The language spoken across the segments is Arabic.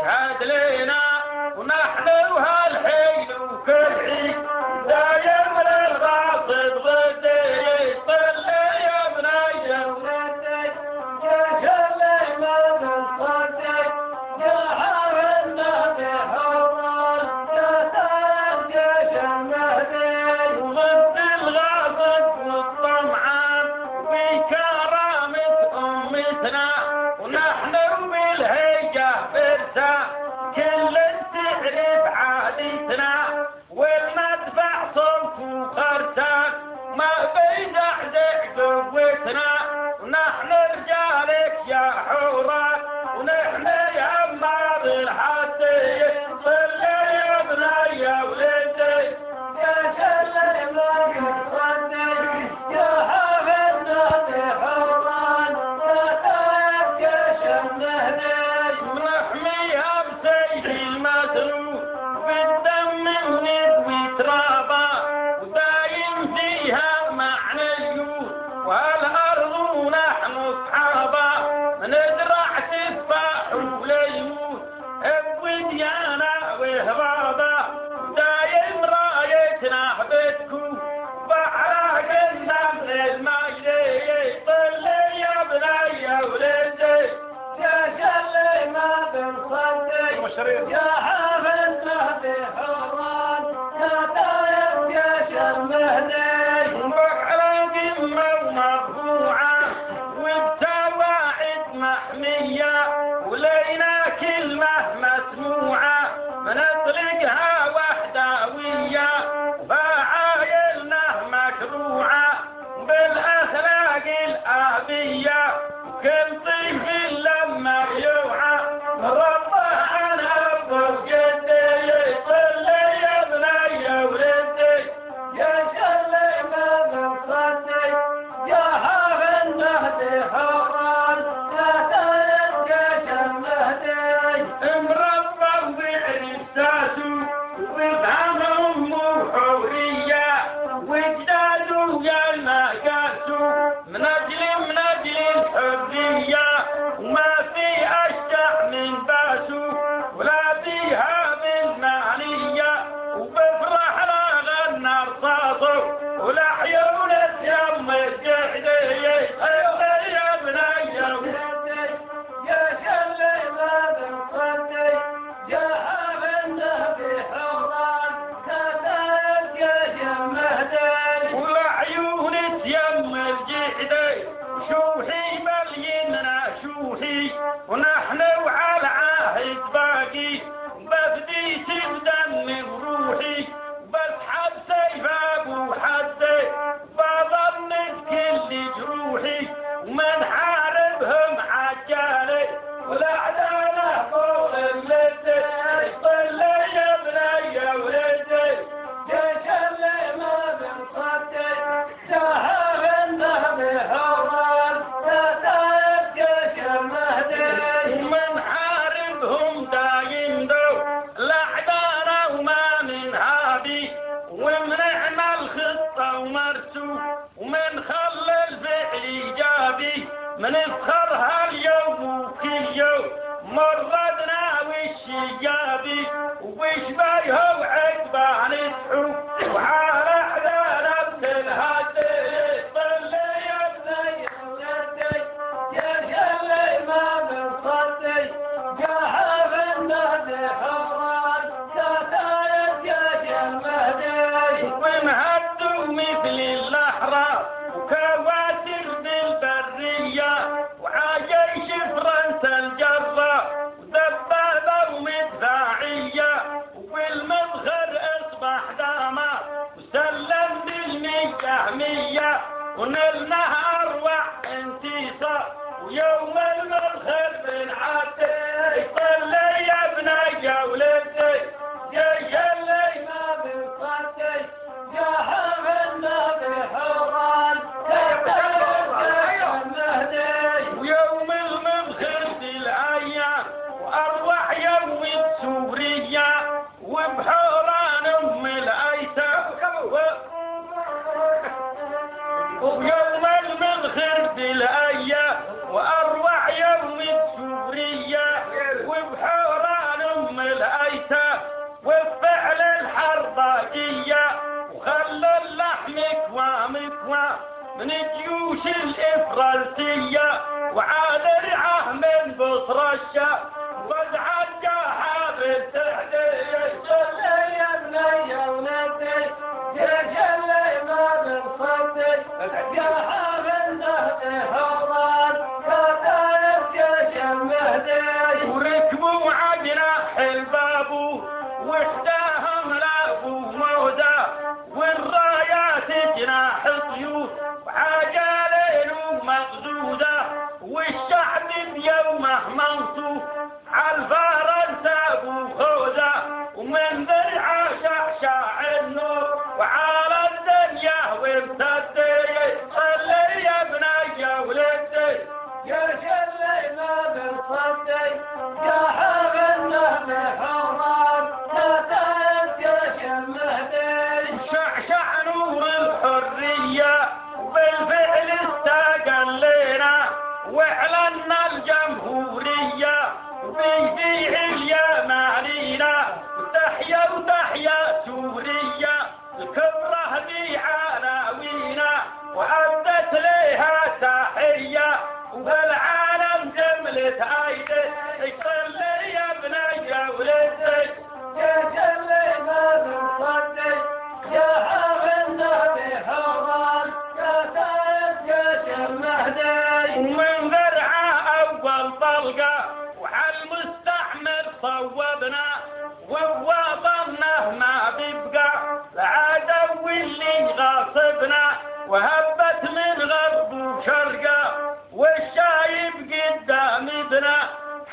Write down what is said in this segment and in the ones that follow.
يشهد لنا ونحن وهالحين وكل عيد دايم للغاصب ضدي يطل يا بني ولدي يشهد لنا بالصدق يا حبيبنا بحران يا جيش المهدي وضد الغاصب والطمعان بكرامة أمتنا ونحن بالهيجة فرسان كل تعرف عادتنا والمدفع صوت وخرسان ما بيزعزع قوتنا ونحن رجالك يا حوران ونحن يا مار الحدي صلي يا بني يا ولدي يا شلي ما يصدق يا حبيبنا بحوران يا تاج جيش المهدي ونحميها بسيف المسلول بالدم ندوي ترابا ودايم فيها معنيون والارض ونحن اصحابا نزرع تفاح وليمون بوديانا وهبابا دايم رايتنا بتكون بحرق النمل المجدي طلي يا بني يا ولدي يا شلي ما بنصدق يا حبيبنا بحران يا تايب جيش المهدي بحر قمة ومرفوعة وبسواعد محمية ولينا كلمة مسموعة نطلقها وحداوية فعايلنا مكروعة بالأخلاق الآبية كل طيف لما يوعى ربه أنا بوجدي يطلي يا بني يا ولدي يا شلي ما بنصدق يا حبيبنا بحران يا تاج جيش المهدي مربى وبعرف ساسو وبفهم أمه حورية وجداده يالنا قاسو من أجل الحرية وما في أشجع من باسو ولا فيها بالمعنية وبفرح لا غنى رصاصه ولا عيون اليم الجحدي يا بني يا ولدي يا شلي ما بنصدق يا حبيبنا بحران يا تاج جيش المهدي ولا عيون اليم الجحدي شوحي ملينا شوحي ونحن وعلى عهد باقي بفدي بدمي وروحي بسحب سيف ابو حدي بظن بكل جروحي ومن حاربهم عجالي والاعداء فوق اللدي طلي يا بني يا ولدي يا شلي ما بنصدق يا حبيبنا بحران يا تاج جيش المهدي ومن حاربهم دايم دو الاعداء وما من هادي ومنعمل خطه ومرسوم ومن خلى الفعل ايجابي من افخرها اليوم وكل يوم مرضنا والشيابي وش بايها وعقبه نسحو وعلى احدانا بتنهدي طلي يا بني يا ولدي يا شلي ما بنصدق يا حبيبنا بحران يا تاج جيش المهدي ومهدوا مثل الاحرار وكواتر بالبريه وعجيش فرنسا الجره ودبابه ومدفعيه وبالمظهر اصبح دامار وسلم بالمية ونلنا اروع انتصار ويوم المظهر بنعدي طلي يا بني يا ولدي يا شلي ما بنصدق يا حبيبنا بحران يا تاج جيش المهدي ويوم المظهر في الايام واروع يوم بسوريا وبحوران ام الايتام ويوم المظهر من الجيوش الإفرنسية وعاد رعاه من بصر الشام وازعج جاها بالتحديد شلي يا بني ولدي يا شلي ما بنصدق جاها من تحت هوران كتايب جيش المهدي وركبوا عجناح البابو وحداهم لابو موده والرايات جناح طيور وعجالين ومغزوده والشعب بيومه منصوب عالفرنسا ابو خوذه ومن درعه شعشاع النور وعلى الدنيا وامتدي صلي يا بني ولدي يا شلي ما بنصدق جاها من تحت هوران كتايب جيش المهدي شعشع نور الحرية وبالفعل استقلينا واعلنا الجمهورية وبيبيع اليمانينا وتحيا وتحيا سوريا الكبرى دي عناوينا وأدت ليها تحية وبالعالم جملة ايدي صلي يا بني ولدي يا شلي ما بنصدق جاها من تحت هوران كتايب جيش المهدي ومن ذرعه اول طلقه وعلى المستعمر صوبنا ووطنه ما بيبقى العدو اللي غاصبنا وهبت من غرب وشرقه والشايب قدامنا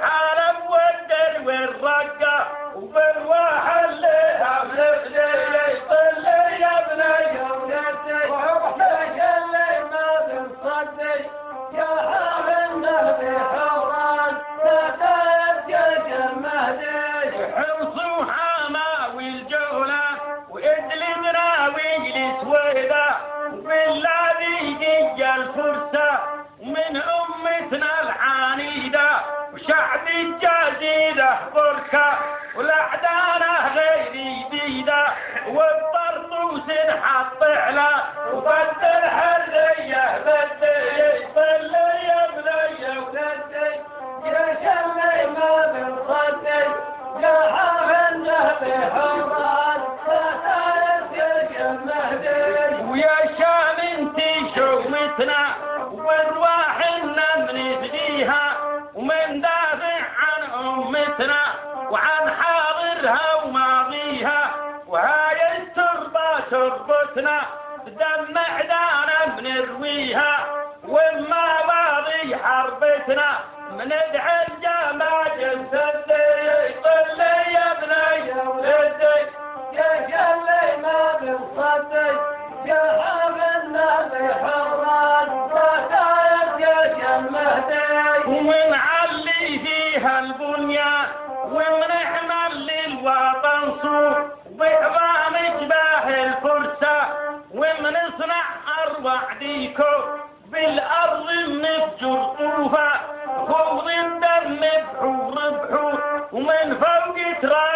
حالب والدر والرقه وبالواحد لها بلغلي صلي يا بني ولدي يا شلي ما بنصدق جاها من تحت هوران كتايب جيش المهدي حرصوا حماوي الجولة وإدلبنا والسويدة والذي الفرصة من أمتنا العنيدة وشعب الجزيرة بركة والأعدانة غير جديدة والطرطوس نحط على وبد الحرية بدي صلي يا بني ولدي يا شلي ما بنصدق جاها من تحت هوران كتايب جيش المهدي ويا شام انتي شومتنا وارواحنا بنفديها ومن دافع عن امتنا وعن حاضرها وماضيها وهاي التربة تربتنا بدم عدانا بنرويها وما باضي حربتنا بندعي الجماجم سدي صلي يا بني ولدي يا شلي ما بنصدق جاها من تحت هوران كتايب جيش المهدي ونعلي فيها البنيان ونحمل للوطن صور بعظام اشباه الفرسة ومنصنع اروع ديكو بالارض نفجر طوفة خوض الدم بحور بحور ومن فوق تراب